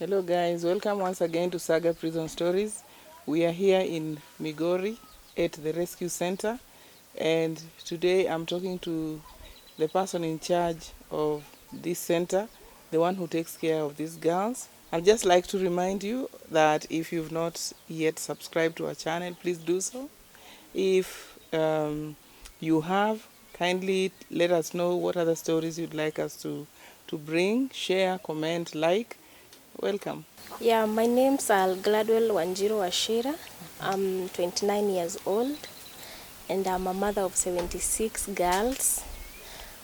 Hello guys, welcome once again to Saga Prison Stories. We are here in Migori at the Rescue Center, and today I'm talking to the person in charge of this center, the one who takes care of these girls. I'd just like to remind you that if you've not yet subscribed to our channel, please do so. If you have, kindly let us know what other stories you'd like us to bring, share, comment, like. Welcome. Yeah, my name's Gladwell Wanjiru. I'm 29 years old and I'm a mother of 76 girls.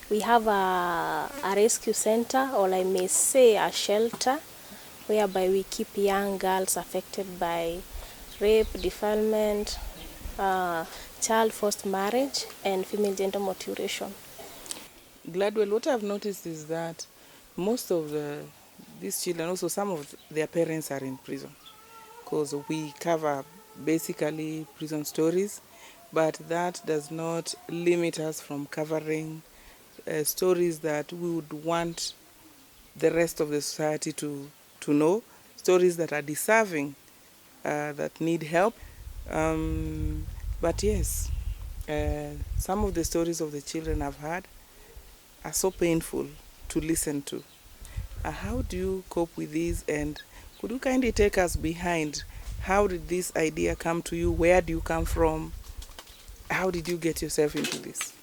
We have a rescue center, or I may say a shelter, whereby we keep young girls affected by rape, defilement, child forced marriage, and female genital mutilation. Gladwell, what I've noticed is that most of these children, also some of their parents are in prison, because we cover basically prison stories, but that does not limit us from covering stories that we would want the rest of the society to know, stories that are deserving, that need help. But yes, some of the stories of the children I've heard are so painful to listen to. How do you cope with these, and could you kindly take us behind? How did this idea come to you? Where do you come from? How did you get yourself into this?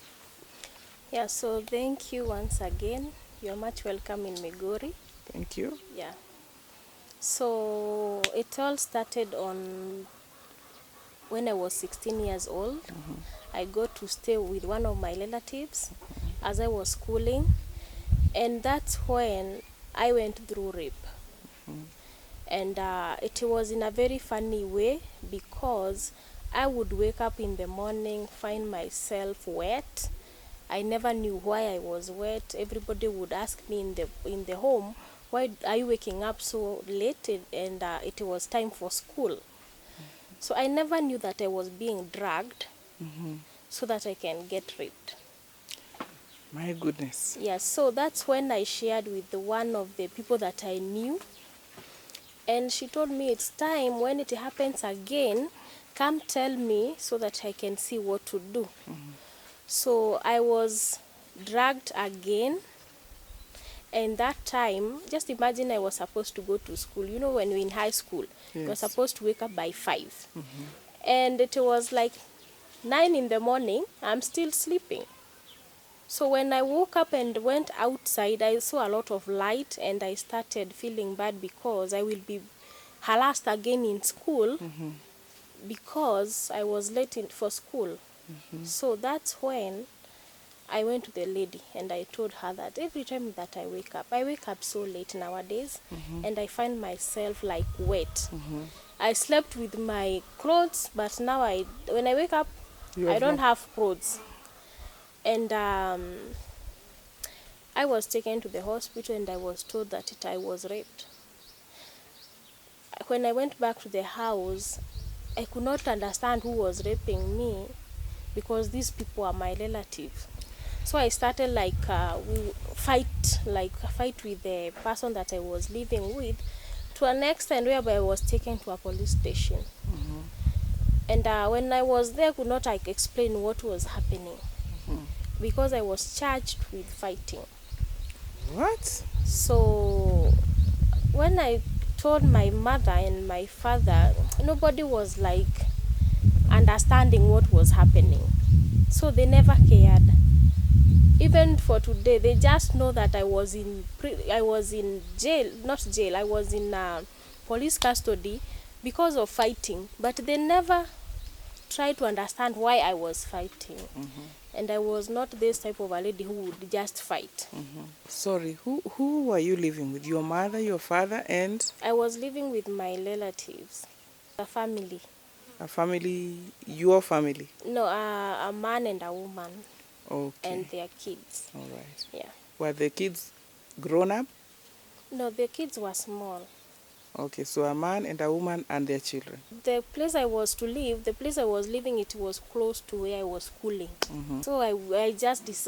Yeah, so thank you once again. You're much welcome in Migori. Thank you. Yeah. So it all started on when I was 16 years old. I got to stay with one of my relatives as I was schooling, and that's when I went through rape. And it was in a very funny way, because I would wake up in the morning, find myself wet. I never knew why I was wet. Everybody would ask me in the home, why are you waking up so late? And it was time for school. So I never knew that I was being dragged so that I can get raped. My goodness. Yes, so that's when I shared with one of the people that I knew. And she told me, it's time, when it happens again, come tell me so that I can see what to do. So I was dragged again. And that time, just imagine I was supposed to go to school. You know, when you're in high school, Yes. you're supposed to wake up by 5. And it was like 9 in the morning, I'm still sleeping. So when I woke up and went outside, I saw a lot of light, and I started feeling bad because I will be harassed again in school because I was late for school. So that's when I went to the lady and I told her that every time that I wake up so late nowadays, and I find myself like wet. I slept with my clothes, but now when I wake up, I don't have clothes. And I was taken to the hospital and I was told that I was raped. When I went back to the house, I could not understand who was raping me, because these people are my relatives. So I started fight with the person that I was living with, to an extent whereby I was taken to a police station. And when I was there, I could not explain what was happening, because I was charged with fighting. What? So when I told my mother and my father, nobody was understanding what was happening. So they never cared. Even for today, they just know that I was in jail, not jail, I was in police custody because of fighting. But they never tried to understand why I was fighting. And I was not this type of a lady who would just fight. Sorry, who were you living with? Your mother, your father, and? I was living with my relatives, a family. A family, your family? No, a man and a woman. Okay. And their kids. All right. Yeah. Were the kids grown up? No, the kids were small. Okay, so a man and a woman and their children. The place I was living, it was close to where I was schooling. So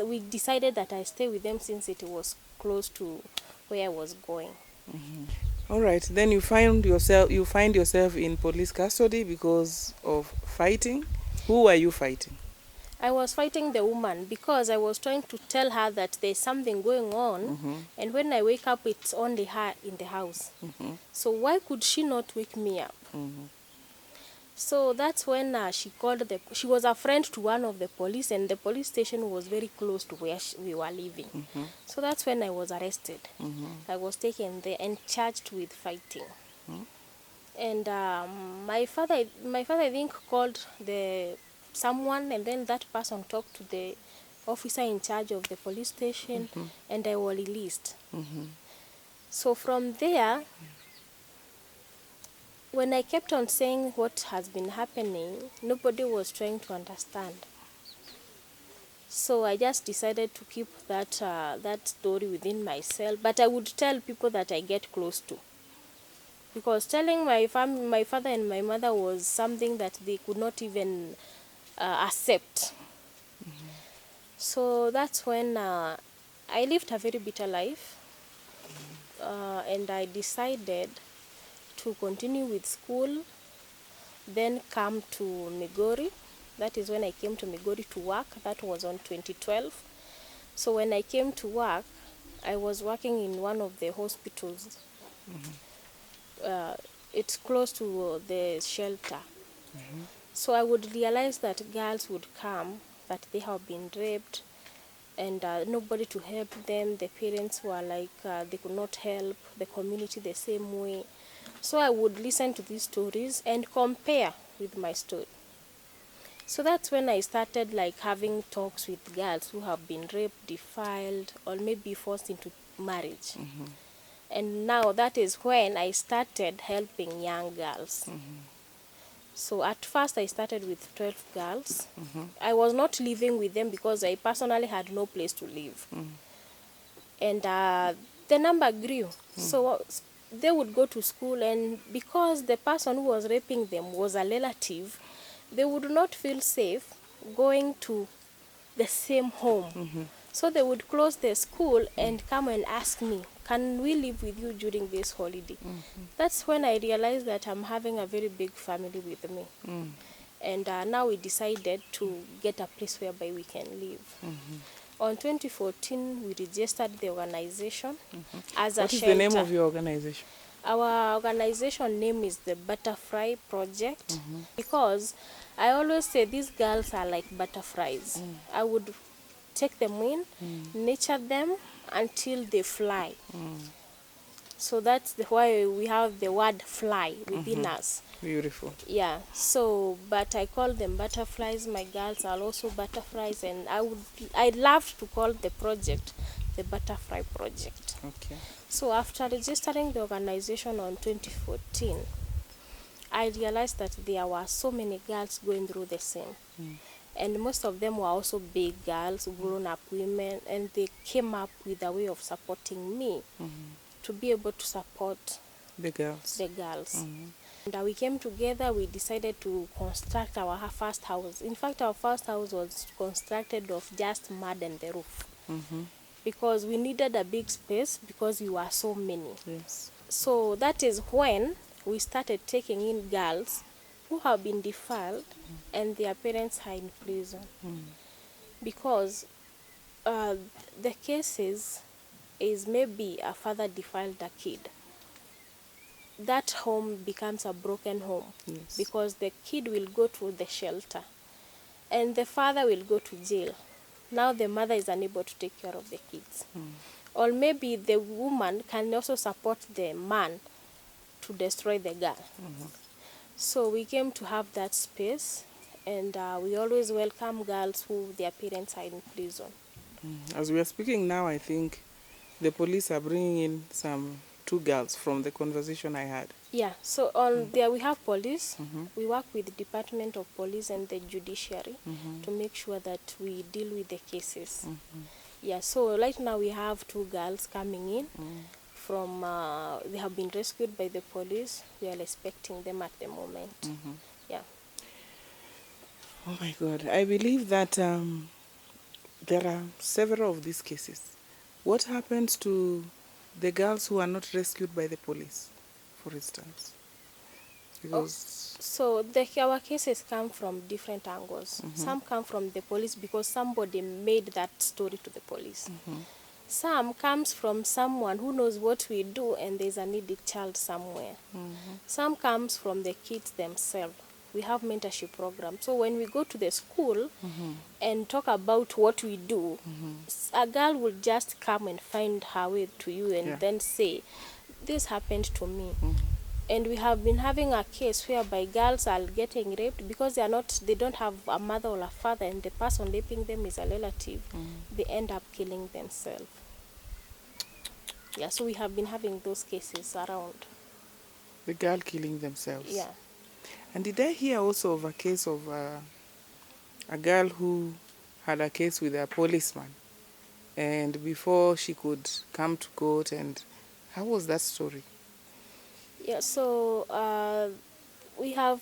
we decided that I stay with them since it was close to where I was going. All right, then you find yourself in police custody because of fighting. Who were you fighting? I was fighting the woman because I was trying to tell her that there's something going on, and when I wake up, it's only her in the house. So why could she not wake me up? So that's when she was a friend to one of the police, and the police station was very close to where we were living. So that's when I was arrested. I was taken there and charged with fighting. And my father, I think, called someone, and then that person talked to the officer in charge of the police station, and I was released. So from there, when I kept on saying what has been happening, nobody was trying to understand. So I just decided to keep that story within myself, but I would tell people that I get close to. Because telling my father and my mother was something that they could not even accept. So that's when I lived a very bitter life, and I decided to continue with school, then come to Migori. That is when I came to Migori to work. That was on 2012. So when I came to work, I was working in one of the hospitals. It's close to the shelter. So I would realize that girls would come, that they have been raped, and nobody to help them. The parents were like, they could not help the community the same way. So I would listen to these stories and compare with my story. So that's when I started like having talks with girls who have been raped, defiled, or maybe forced into marriage. And now that is when I started helping young girls. So at first I started with 12 girls. I was not living with them because I personally had no place to live. And the number grew. So they would go to school, and because the person who was raping them was a relative, they would not feel safe going to the same home. So they would close the school and come and ask me, can we live with you during this holiday? That's when I realized that I'm having a very big family with me. And now we decided to get a place whereby we can live. On 2014, we registered the organization as a What is shelter. the name of your organization? Our organization name is the Butterfly Project, because I always say these girls are like butterflies. I would take them in, nurture them until they fly. So that's why we have the word fly within us. Beautiful. Yeah, so, but I call them butterflies. My girls are also butterflies, and I'd love to call the project the Butterfly Project. Okay. So after registering the organization on 2014, I realized that there were so many girls going through the same. And most of them were also big girls, grown-up women, and they came up with a way of supporting me to be able to support The girls. And we came together, we decided to construct our first house. In fact, our first house was constructed of just mud and the roof. Because we needed a big space because we were so many. Yes. So that is when we started taking in girls who have been defiled and their parents are in prison. Because the cases is maybe a father defiled a kid. That home becomes a broken home. Yes. Because the kid will go to the shelter and the father will go to jail. Now the mother is unable to take care of the kids. Or maybe the woman can also support the man to destroy the girl. So we came to have that space, and we always welcome girls who their parents are in prison. As we are speaking now, I think the police are bringing in some 2 girls from the conversation I had. Yeah, so on there we have police. We work with the Department of Police and the Judiciary to make sure that we deal with the cases. Yeah, so right now we have 2 girls coming in from, they have been rescued by the police. We are expecting them at the moment. Yeah. Oh my God, I believe that there are several of these cases. What happens to the girls who are not rescued by the police? for instance? Oh, Because so our cases come from different angles. Some come from the police because somebody made that story to the police. Some comes from someone who knows what we do and there's a needy child somewhere. Some comes from the kids themselves. We have mentorship programs. So when we go to the school and talk about what we do, a girl will just come and find her way to you and Yeah. then say, this happened to me. And we have been having a case whereby girls are getting raped because they don't have a mother or a father, and the person raping them is a relative. They end up killing themselves. Yeah, so we have been having those cases around. the girl killing themselves. Yeah. And did I hear also of a case of a girl who had a case with a policeman, and before she could come to court, and how was that story? Yeah, so we have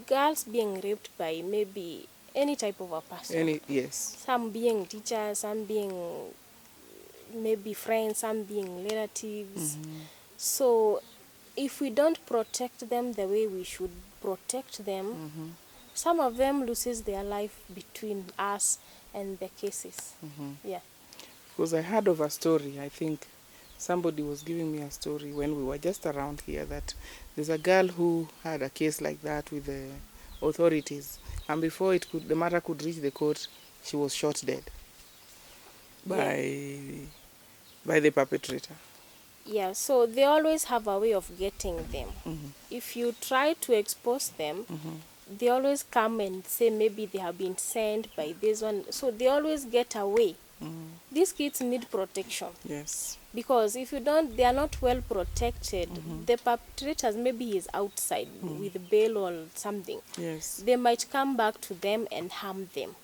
girls being raped by maybe any type of a person. Yes. Some being teachers, some being maybe friends, some being relatives. So if we don't protect them the way we should protect them, some of them loses their life between us and the cases. Yeah. Because I heard of a story, I think somebody was giving me a story when we were just around here, that there's a girl who had a case like that with the authorities, and before the matter could reach the court, she was shot dead by the perpetrator. Yeah, so they always have a way of getting them. If you try to expose them, they always come and say maybe they have been sent by this one. So they always get away. These kids need protection. Yes. Because if you don't, they are not well protected. The perpetrators, maybe he is outside with bail or something. Yes. They might come back to them and harm them.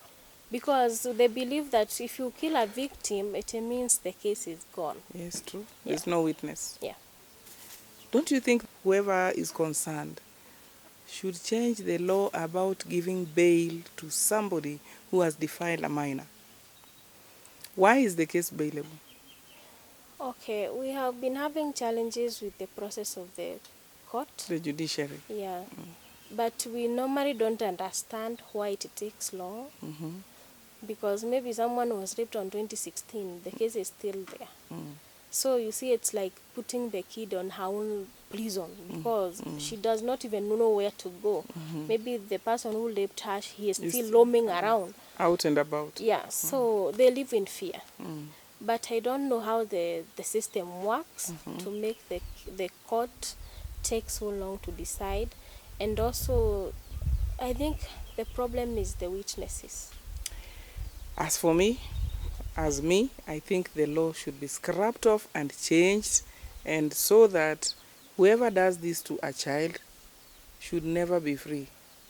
Because they believe that if you kill a victim, it means the case is gone. Yes, true. There's no witness. Yeah. Don't you think whoever is concerned should change the law about giving bail to somebody who has defiled a minor? Why is the case bailable? Okay, we have been having challenges with the process of the court. The judiciary. Yeah. But we normally don't understand why it takes long. Because maybe someone was raped on 2016, the case is still there. So you see, it's like putting the kid on her own prison because she does not even know where to go. Maybe the person who raped her, he is still roaming around. Out and about. Yeah, so they live in fear. But I don't know how the system works to make the court take so long to decide. And also, I think the problem is the witnesses. As for me, I think the law should be scrapped off and changed, and so that whoever does this to a child should never be free,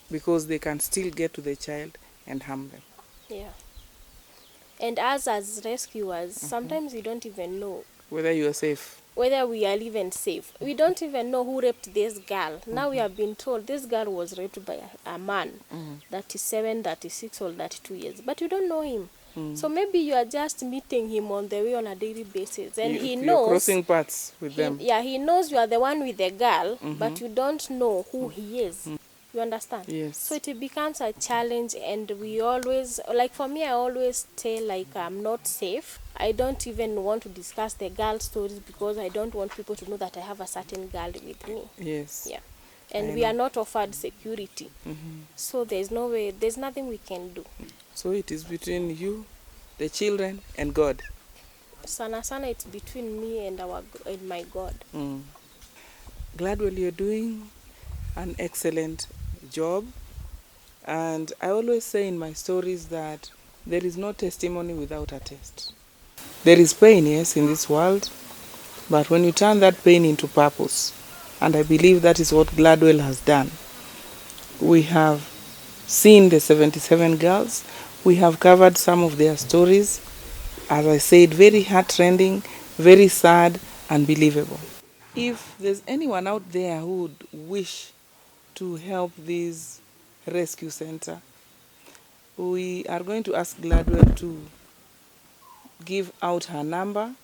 because they can still get to the child and harm them. Yeah. And us as rescuers, sometimes we don't even know whether you are safe, whether we are even safe. We don't even know who raped this girl. Now we have been told this girl was raped by a man, 37, 36 or 32 years, but you don't know him. So maybe you are just meeting him on the way on a daily basis, and he knows you're crossing paths with them. Yeah, he knows you are the one with the girl, but you don't know who he is. You understand? Yes. So it becomes a challenge, and we always, like for me, I always say like I'm not safe. I don't even want to discuss the girl stories because I don't want people to know that I have a certain girl with me. Yes. Yeah. And we are not offered security. So there's no way, there's nothing we can do. So it is between you, the children, and God. Sana it's between me and my God. Gladwell, you're doing an excellent job. And I always say in my stories that there is no testimony without a test. There is pain, yes, in this world, but when you turn that pain into purpose, and I believe that is what Gladwell has done. We have seen the 77 girls. We have covered some of their stories. As I said, very heart-rending, very sad, and believable. If there's anyone out there who would wish to help this rescue center, we are going to ask Gladwell to give out her number,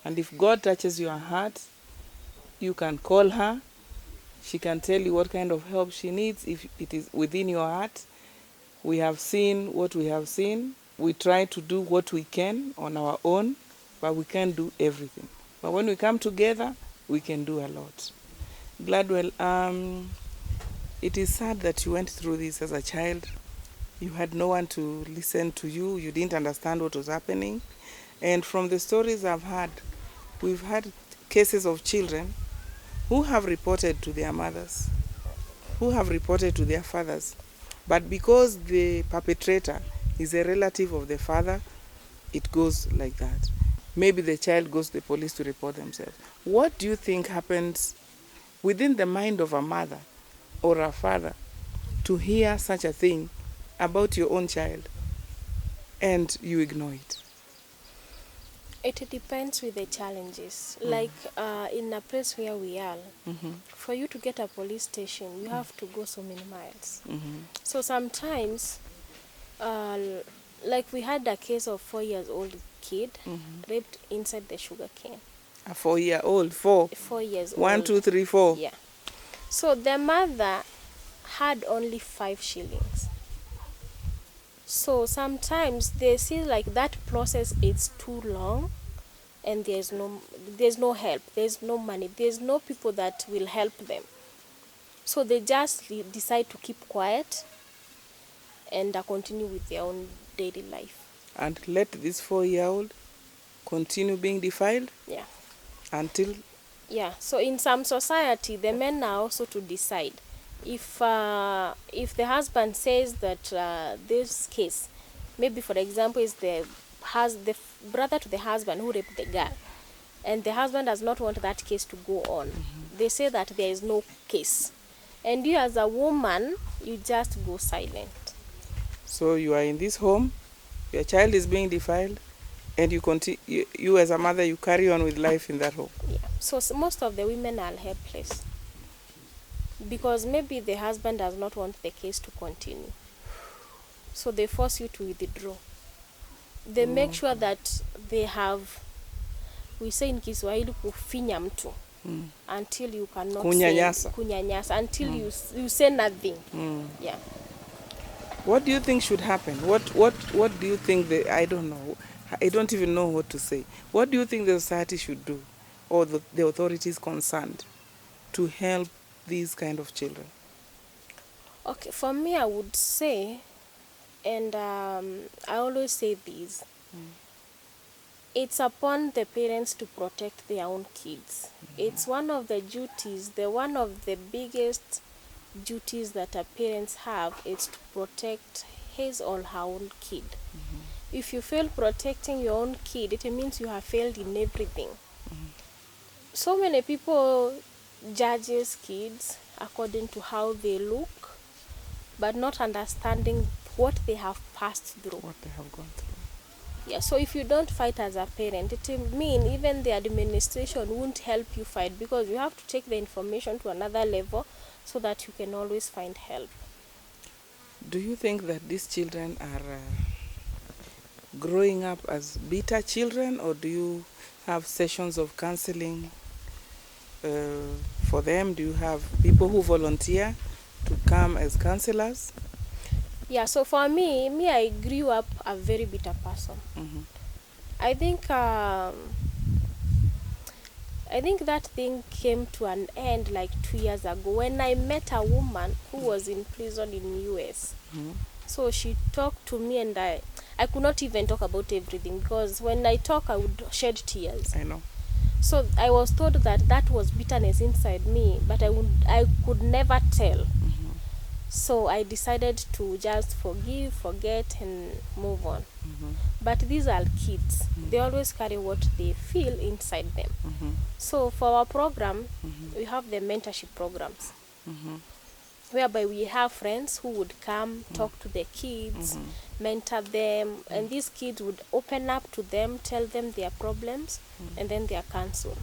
and if God touches your heart, you can call her She can tell you what kind of help she needs if it is within your heart. We have seen what we have seen. We try to do what we can on our own, but we can't do everything. But when we come together, we can do a lot. Gladwell, it is sad that you went through this as a child. You had no one to listen to you. You didn't understand what was happening. And from the stories I've had, we've had cases of children who have reported to their mothers, who have reported to their fathers. But because the perpetrator is a relative of the father, it goes like that. Maybe the child goes to the police to report themselves. What do you think happens within the mind of a mother or a father to hear such a thing about your own child and you ignore it? It depends with the challenges. Like in a place where we are, for you to get a police station, you have to go so many miles. So sometimes, like we had a case of 4-year-old kid raped inside the sugar cane. A 4-year-old, 4? 4 years 1, old. 2, 3, 4. Yeah. So the mother had only 5 shillings. So sometimes they see like that process is too long, and there's no help, there's no money, there's no people that will help them. So they just decide to keep quiet and continue with their own daily life. And let this 4-year-old continue being defiled? Yeah. Until? Yeah. So in some society, the men are also to decide. If the husband says that this case, maybe for example, is the brother to the husband who raped the girl, and the husband does not want that case to go on, they say that there is no case, and you as a woman, you just go silent. So you are in this home, your child is being defiled, and you continue. You as a mother, you carry on with life in that home. Yeah. So most of the women are helpless, because maybe the husband does not want the case to continue. So they force you to withdraw. They make sure that they have, we say in Kiswahili, kufinya mtu, until you cannot kunyanyasa. Say, kunyanyasa, until you say nothing. Yeah. What do you think should happen? What do you think I don't know. I don't even know what to say. What do you think the society should do, or the authorities concerned, to help these kind of children? Okay, for me, I would say, and I always say this, it's upon the parents to protect their own kids. It's one of the duties, one of the biggest duties that a parents have is to protect his or her own kid. If you fail protecting your own kid, it means you have failed in everything. So many people judges kids according to how they look, but not understanding what they have passed through. What they have gone through. Yeah, so if you don't fight as a parent, it means even the administration won't help you fight, because you have to take the information to another level so that you can always find help. Do you think that these children are growing up as bitter children, or do you have sessions of counseling for them? Do you have people who volunteer to come as counselors? Yeah, so for me, I grew up a very bitter person. I think that thing came to an end like 2 years ago when I met a woman who was in prison in US. So she talked to me, and I could not even talk about everything, because when I talk, I would shed tears. I know. So I was told that was bitterness inside me, but I could never tell. So I decided to just forgive, forget, and move on. But these are kids. They always carry what they feel inside them. So for our program, we have the mentorship programs, whereby we have friends who would come, talk to the kids, mentor them, and these kids would open up to them, tell them their problems, and then they are counseled.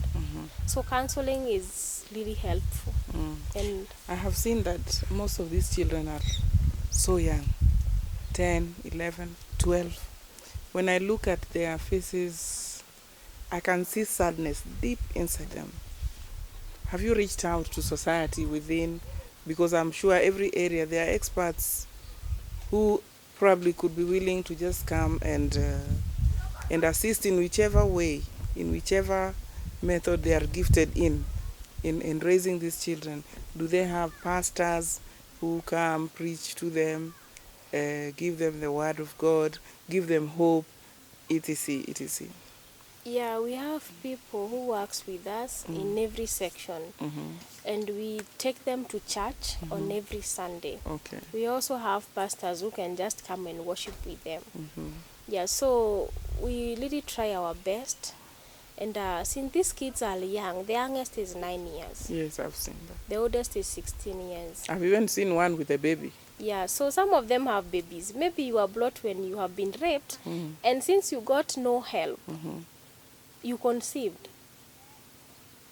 So counseling is really helpful. And I have seen that most of these children are so young, 10, 11, 12. When I look at their faces, I can see sadness deep inside them. have you reached out to society within? Because I'm sure every area there are experts who probably could be willing to just come and assist in whichever way, in whichever method they are gifted in raising these children. Do they have pastors who come preach to them, give them the word of God, give them hope, etc., etc.? Yeah, we have people who works with us in every section, and we take them to church on every Sunday. Okay. We also have pastors who can just come and worship with them. Yeah, so we really try our best. And since these kids are young, the youngest is 9 years. Yes, I've seen that. The oldest is 16 years. I've even seen one with a baby. Yeah, so some of them have babies. Maybe you are brought when you have been raped, and since you got no help, you conceived.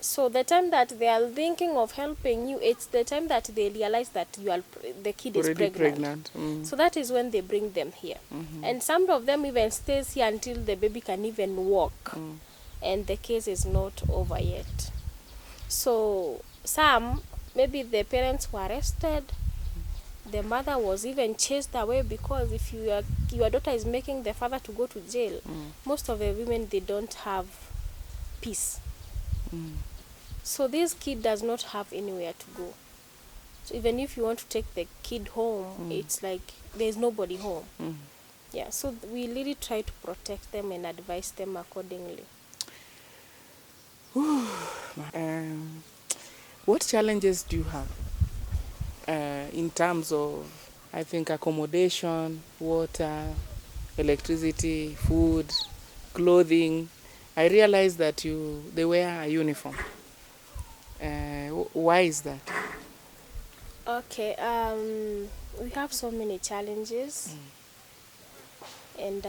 So the time that they are thinking of helping you, it's the time that they realize that the kid Already is pregnant. So that is when they bring them here. And some of them even stays here until the baby can even walk. And the case is not over yet. So some, maybe the parents were arrested, the mother was even chased away, because if your daughter is making the father to go to jail, most of the women, they don't have peace. So this kid does not have anywhere to go. So even if you want to take the kid home, it's like there's nobody home. Yeah, so we really try to protect them and advise them accordingly. What challenges do you have in terms of, I think, accommodation, water, electricity, food, clothing? I realize that they wear a uniform. Why is that? Okay, we have so many challenges. And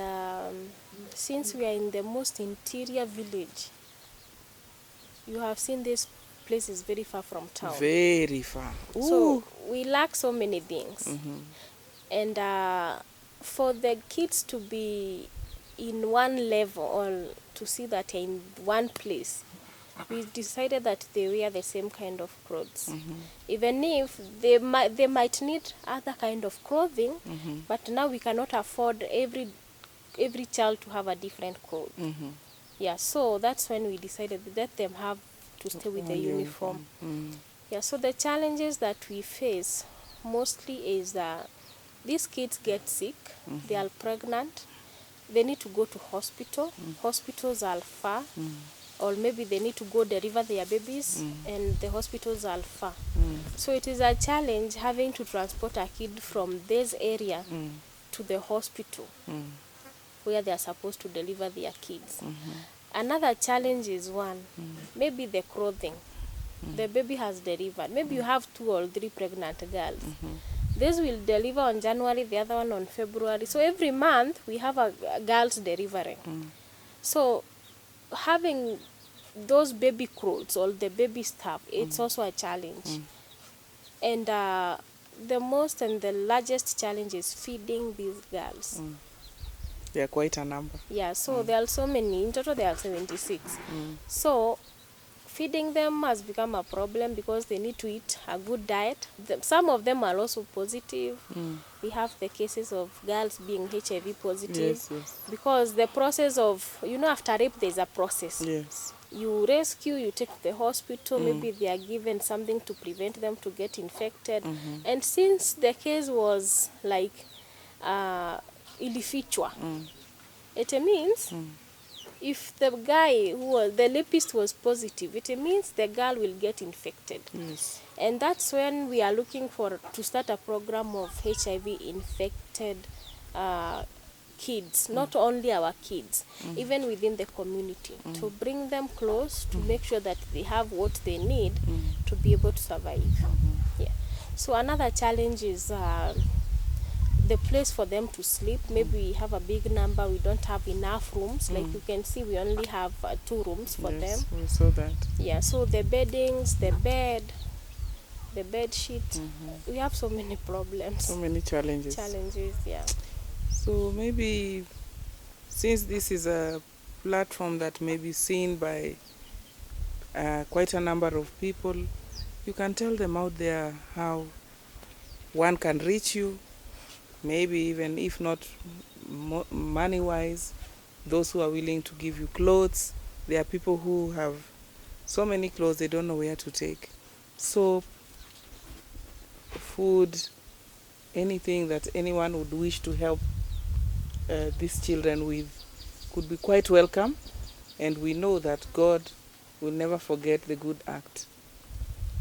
since we are in the most interior village, you have seen this place is very far from town. Very far. Ooh. So we lack so many things. And for the kids to be in one level, or to see that they're in one place, we decided that they wear the same kind of clothes. Even if they might need other kind of clothing, but now we cannot afford every child to have a different clothes. Yeah, so that's when we decided to let them have to stay with the uniform. Yeah, so the challenges that we face mostly is that these kids get sick, they are pregnant, they need to go to hospital. Hospitals are far, or maybe they need to go deliver their babies, and the hospitals are far. So it is a challenge having to transport a kid from this area to the hospital where they are supposed to deliver their kids. Another challenge is maybe the clothing. The baby has delivered. Maybe you have 2 or 3 pregnant girls. This will deliver on January, the other one on February. So every month we have a girls delivering. So having those baby clothes or the baby stuff, it's also a challenge. And the most and the largest challenge is feeding these girls. They are quite a number. Yeah, so there are so many. In total, there are 76. So feeding them has become a problem because they need to eat a good diet. Some of them are also positive. We have the cases of girls being HIV positive. Yes. Because the process of, after rape, there's a process. Yes. You rescue, you take to the hospital, maybe they are given something to prevent them to get infected. And since the case was like ilifichwa, it means if the guy the rapist was positive, it means the girl will get infected. Yes. And that's when we are looking to start a program of HIV infected kids, not only our kids, even within the community, to bring them close, to make sure that they have what they need to be able to survive. Yeah. So another challenge is the place for them to sleep. Maybe we have a big number, we don't have enough rooms. Like you can see, we only have 2 rooms for them. We saw that. Yeah, so the beddings, the bed sheet, we have so many problems. So many challenges. Yeah. So maybe, since this is a platform that may be seen by quite a number of people. You can tell them out there how one can reach you, maybe even if not money-wise, those who are willing to give you clothes. There are people who have so many clothes they don't know where to take. Soap, food, anything that anyone would wish to help these children with could be quite welcome, and we know that God will never forget the good act.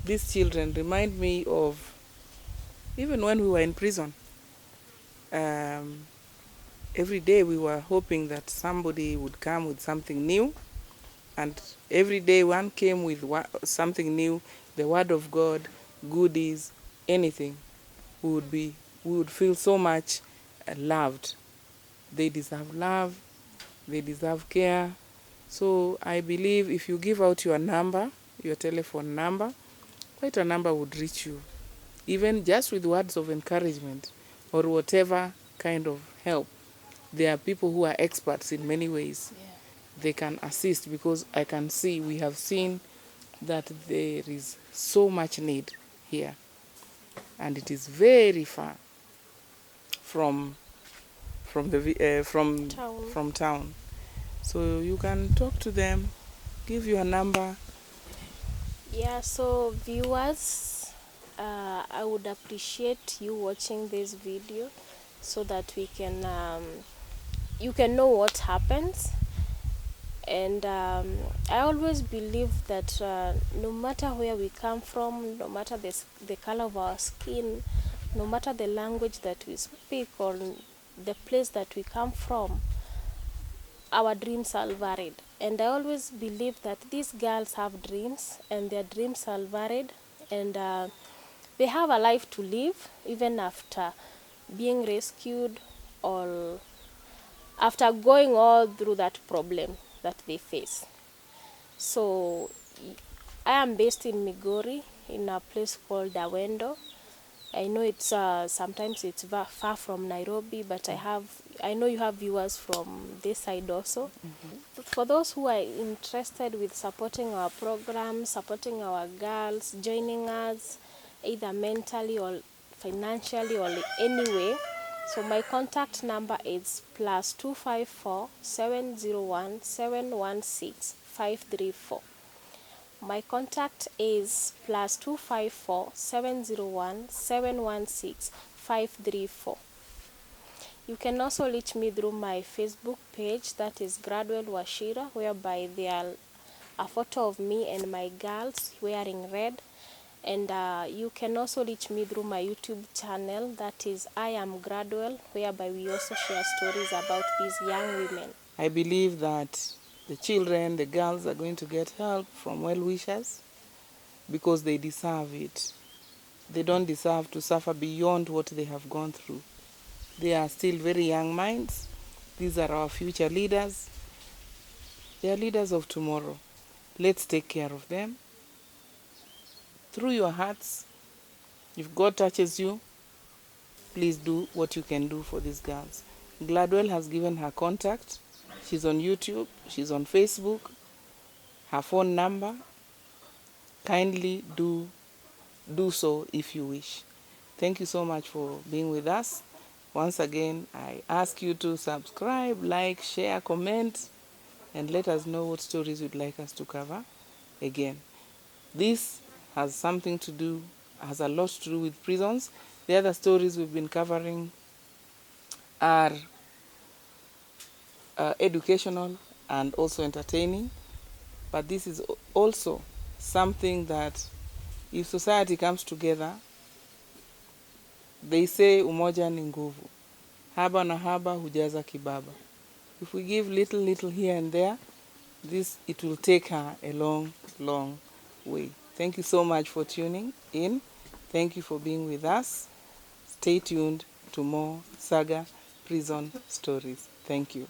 These children remind me of even when we were in prison. Every day we were hoping that somebody would come with something new, and every day one came with something new, the word of God, goodies, anything. We would feel so much loved. They deserve love, they deserve care. So I believe if you give out your number, your telephone number, quite a number would reach you, even just with words of encouragement or whatever kind of help. There are people who are experts in many ways. Yeah. They can assist, because we have seen that there is so much need here, and it is very far from town. So you can talk to them, give your number. Yeah, so viewers, I would appreciate you watching this video so that we can you can know what happens. And I always believe that no matter where we come from, no matter the color of our skin, no matter the language that we speak or the place that we come from, our dreams are varied. And I always believe that these girls have dreams, and their dreams are varied, and they have a life to live even after being rescued or after going all through that problem that they face. So I am based in Migori, in a place called Awendo. I know it's sometimes it's far from Nairobi, but I know you have viewers from this side also. For those who are interested with supporting our program, supporting our girls, joining us either mentally or financially or any way, so my contact number is +254 701 716 534. My contact is +254 701 716 534. You can also reach me through my Facebook page, that is Gladwell Wambui, whereby there are a photo of me and my girls wearing red. And you can also reach me through my YouTube channel, that is I Am Gladwell, whereby we also share stories about these young women. I believe that the children, the girls, are going to get help from well-wishers, because they deserve it. They don't deserve to suffer beyond what they have gone through. They are still very young minds. These are our future leaders. They are leaders of tomorrow. Let's take care of them. Through your hearts, if God touches you, please do what you can do for these girls. Gladwell has given her contact. She's on YouTube, she's on Facebook, her phone number. Kindly do so if you wish. Thank you so much for being with us. Once again, I ask you to subscribe, like, share, comment, and let us know what stories you'd like us to cover again. This has a lot to do with prisons. The other stories we've been covering are educational and also entertaining. But this is also something that, if society comes together, they say umoja ni nguvu. Haba na haba hujaza kibaba. If we give little here and there, it will take her a long way. Thank you so much for tuning in. Thank you for being with us. Stay tuned to more Saga Prison Stories. Thank you.